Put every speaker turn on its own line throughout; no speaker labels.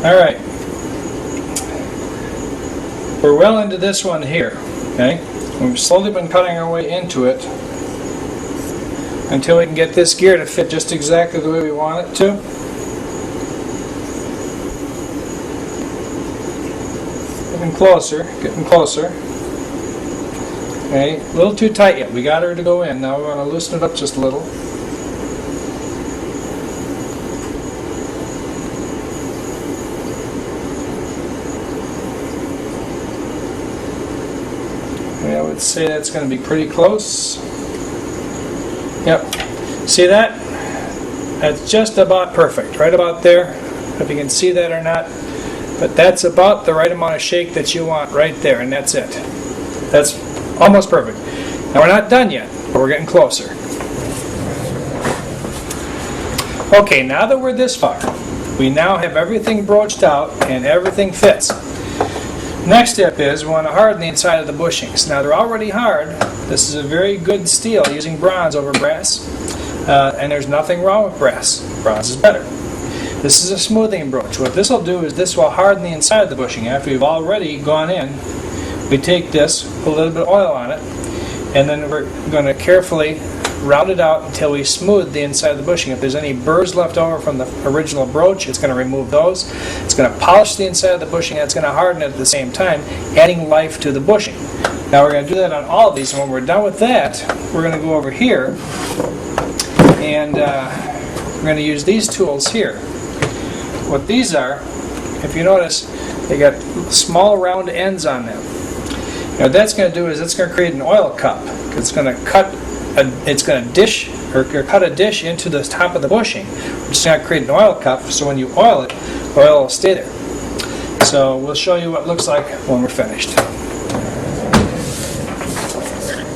Alright. We're well into this one here. Okay? We've slowly been cutting our way into it until we can get this gear to fit just exactly the way we want it to. Getting closer, getting closer. Okay, a little too tight yet. We got her to go in. Now we want to loosen it up just a little. Okay, I would say that's going to be pretty close. Yep. See that? That's just about perfect. Right about there. If you can see that or not. But that's about the right amount of shake that you want right there, and that's it. That's almost perfect. Now we're not done yet, but we're getting closer. Okay, now that we're this far, we now have everything broached out and everything fits. Next step is we want to harden the inside of the bushings. Now they're already hard. This is a very good steel using bronze over brass, and there's nothing wrong with brass. Bronze is better. This is a smoothing broach. What this will do is this will harden the inside of the bushing. After we've already gone in, we take this, put a little bit of oil on it, and then we're going to carefully route it out until we smooth the inside of the bushing. If there's any burrs left over from the original broach, it's going to remove those. It's going to polish the inside of the bushing, and it's going to harden it at the same time, adding life to the bushing. Now we're going to do that on all of these, and when we're done with that, we're going to go over here, and we're going to use these tools here. What these are, if you notice, they got small round ends on them. Now what that's going to do is it's going to create an oil cup. It's going to cut a dish into the top of the bushing, which is going to create an oil cup. So when you oil it, oil will stay there. So we'll show you what it looks like when we're finished.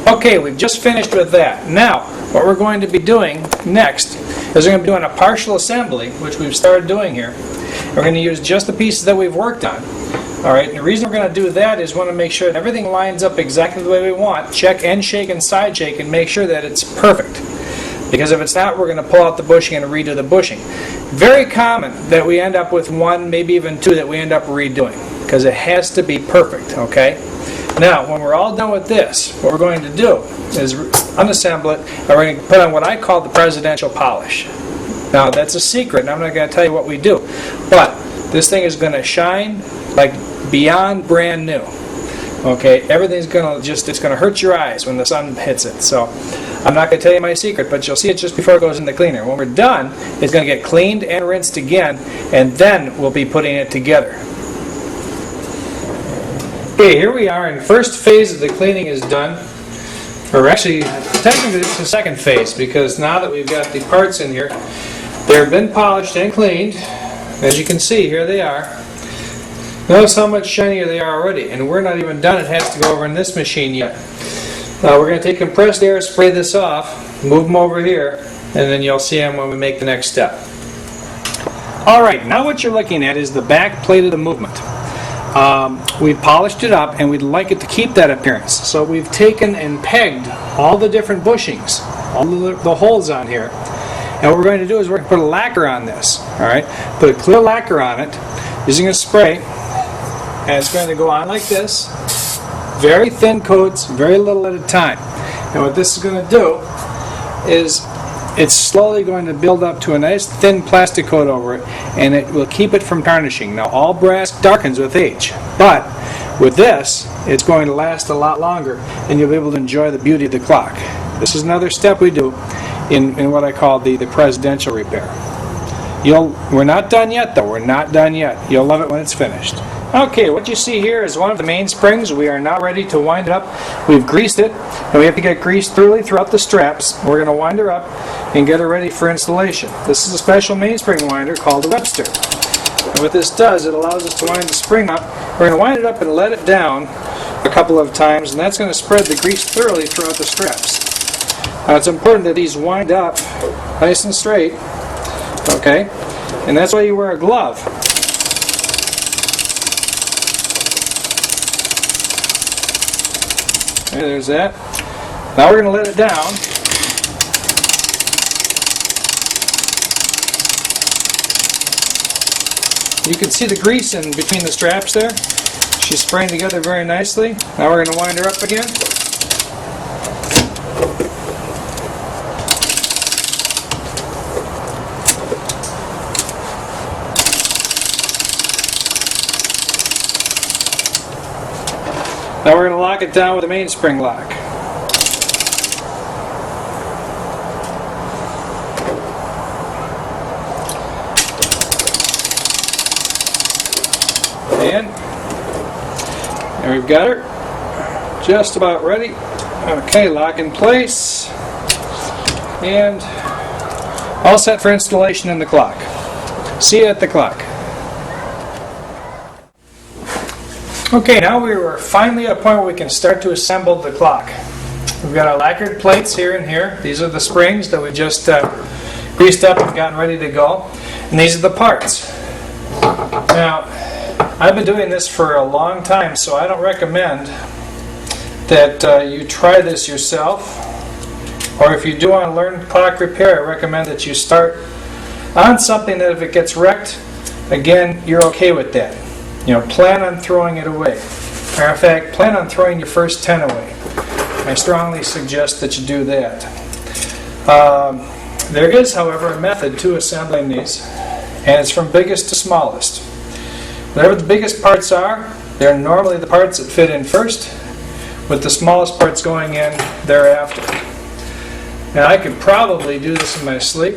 Okay, we've just finished with that. Now, what we're going to be doing next is we're going to be doing a partial assembly, which we've started doing here. We're going to use just the pieces that we've worked on. Alright, and the reason we're going to do that is we want to make sure that everything lines up exactly the way we want. Check end shake and side shake and make sure that it's perfect. Because if it's not, we're going to pull out the bushing and redo the bushing. Very common that we end up with one, maybe even two that we end up redoing. Because it has to be perfect, okay? Now, when we're all done with this, what we're going to do is unassemble it, and we're going to put on what I call the presidential polish. Now, that's a secret, and I'm not going to tell you what we do. But this thing is going to shine like beyond brand new. Okay, everything's going to it's going to hurt your eyes when the sun hits it. So, I'm not going to tell you my secret, but you'll see it just before it goes in the cleaner. When we're done, it's going to get cleaned and rinsed again, and then we'll be putting it together. Okay, here we are, and the first phase of the cleaning is done. Or actually, technically it's the second phase, because now that we've got the parts in here, they've been polished and cleaned. As you can see, here they are. Notice how much shinier they are already, and we're not even done. It has to go over in this machine yet. Now we're going to take compressed air, spray this off, move them over here, and then you'll see them when we make the next step. Alright, now what you're looking at is the back plate of the movement. We've polished it up, and we'd like it to keep that appearance. So we've taken and pegged all the different bushings, all the holes on here. And what we're going to do is we're going to put a lacquer on this. Alright, put a clear lacquer on it using a spray, and it's going to go on like this. Very thin coats, very little at a time. And what this is going to do is it's slowly going to build up to a nice thin plastic coat over it, and it will keep it from tarnishing. Now, all brass darkens with age, but with this, it's going to last a lot longer, and you'll be able to enjoy the beauty of the clock. This is another step we do in what I call the presidential repair. We're not done yet, though. We're not done yet. You'll love it when it's finished. Okay, what you see here is one of the mainsprings. We are now ready to wind it up. We've greased it, and we have to get greased thoroughly throughout the straps. We're going to wind her up and get her ready for installation. This is a special mainspring winder called a Webster. And what this does, it allows us to wind the spring up. We're going to wind it up and let it down a couple of times, and that's going to spread the grease thoroughly throughout the straps. Now it's important that these wind up nice and straight, okay? And that's why you wear a glove. Okay, there's that. Now we're going to let it down. You can see the grease in between the straps there. She's spraying together very nicely. Now we're going to wind her up again. Now we're going to lock it down with a mainspring lock. And we've got her just about ready. Okay, lock in place. And all set for installation in the clock. See you at the clock. Okay, now we are finally at a point where we can start to assemble the clock. We've got our lacquered plates here and here. These are the springs that we just greased up and gotten ready to go. And these are the parts. Now, I've been doing this for a long time, so I don't recommend that you try this yourself. Or if you do want to learn clock repair, I recommend that you start on something that if it gets wrecked, again, you're okay with that. You know, plan on throwing it away. Matter of fact, plan on throwing your first 10 away. I strongly suggest that you do that. There is, however, a method to assembling these, and it's from biggest to smallest. Whatever the biggest parts are, they're normally the parts that fit in first, with the smallest parts going in thereafter. Now, I could probably do this in my sleep,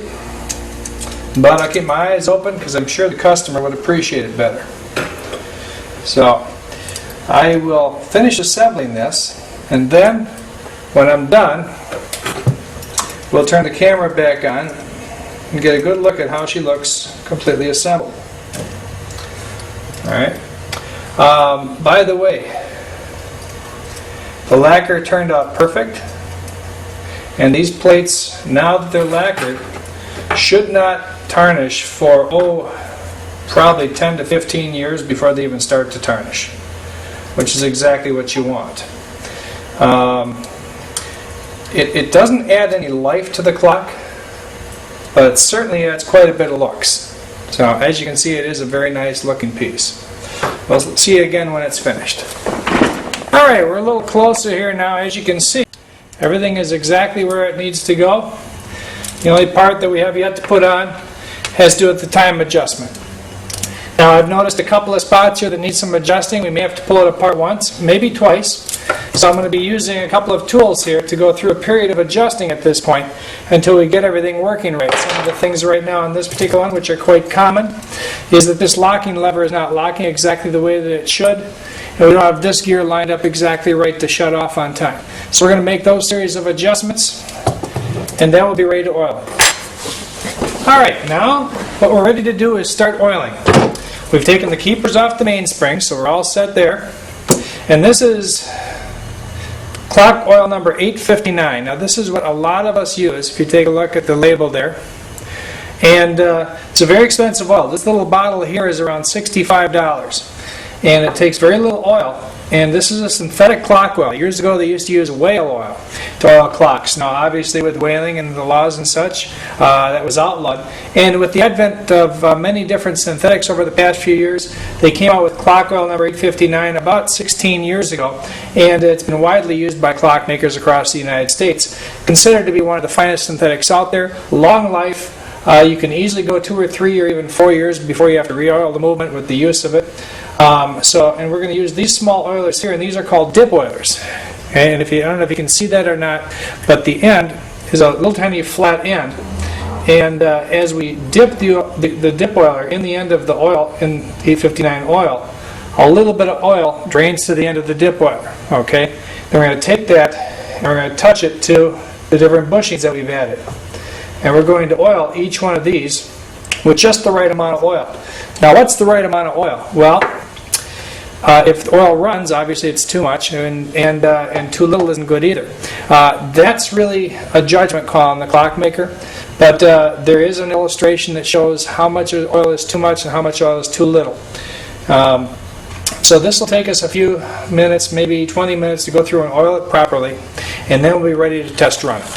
but I'll keep my eyes open because I'm sure the customer would appreciate it better. So, I will finish assembling this, and then, when I'm done, we'll turn the camera back on and get a good look at how she looks completely assembled. Alright. By the way, the lacquer turned out perfect, and these plates, now that they're lacquered, should not tarnish for, probably 10 to 15 years before they even start to tarnish, which is exactly what you want. It doesn't add any life to the clock, but it certainly adds quite a bit of looks. So as you can see, it is a very nice looking piece. We'll see you again when it's finished. Alright, we're a little closer here now. As you can see, everything is exactly where it needs to go. The only part that we have yet to put on has to do with the time adjustment. Now, I've noticed a couple of spots here that need some adjusting. We may have to pull it apart once, maybe twice. So I'm going to be using a couple of tools here to go through a period of adjusting at this point until we get everything working right. Some of the things right now on this particular one, which are quite common, is that this locking lever is not locking exactly the way that it should. And we don't have this gear lined up exactly right to shut off on time. So we're going to make those series of adjustments, and then we'll be ready to oil it. Alright, now what we're ready to do is start oiling. We've taken the keepers off the mainspring, so we're all set there. And this is clock oil number 859. Now this is what a lot of us use, if you take a look at the label there. And it's a very expensive oil. This little bottle here is around $65. And it takes very little oil. And this is a synthetic clock oil. Years ago they used to use whale oil to oil clocks. Now obviously with whaling and the laws and such, that was outlawed. And with the advent of many different synthetics over the past few years, they came out with clock oil number 859 about 16 years ago. And it's been widely used by clockmakers across the United States. Considered to be one of the finest synthetics out there. Long life. You can easily go 2 or 3 or even 4 years before you have to re-oil the movement with the use of it. And we're going to use these small oilers here, and these are called dip oilers. And I don't know if you can see that or not, but the end is a little tiny flat end. And as we dip the dip oiler in the end of the oil, in 859 oil, a little bit of oil drains to the end of the dip oiler. Okay? Then we're going to take that and we're going to touch it to the different bushings that we've added. And we're going to oil each one of these with just the right amount of oil. Now, what's the right amount of oil? Well, if the oil runs, obviously it's too much, and too little isn't good either. That's really a judgment call on the clockmaker, but there is an illustration that shows how much oil is too much and how much oil is too little. So this will take us a few minutes, maybe 20 minutes to go through and oil it properly, and then we'll be ready to test run it.